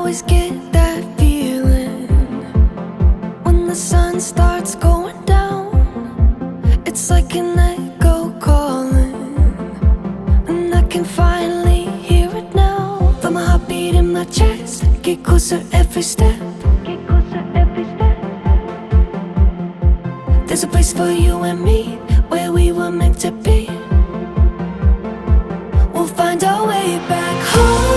always get that feeling when the sun starts going down. It's like an echo calling, and I can finally hear it now. Feel my heartbeat in my chest, get closer every step. There's a place for you and me, where we were meant to be. We'll find our way back home.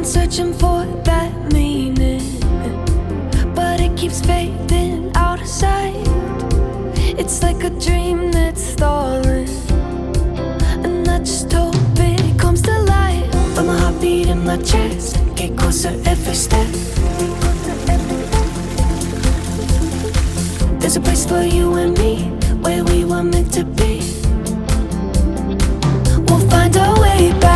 Searching for that meaning, but it keeps fading out of sight. It's like a dream that's stalling, and I just hope it comes to life. Feel my heartbeat in my chest, get closer every step. There's a place for you and me, where we were meant to be. We'll find our way back.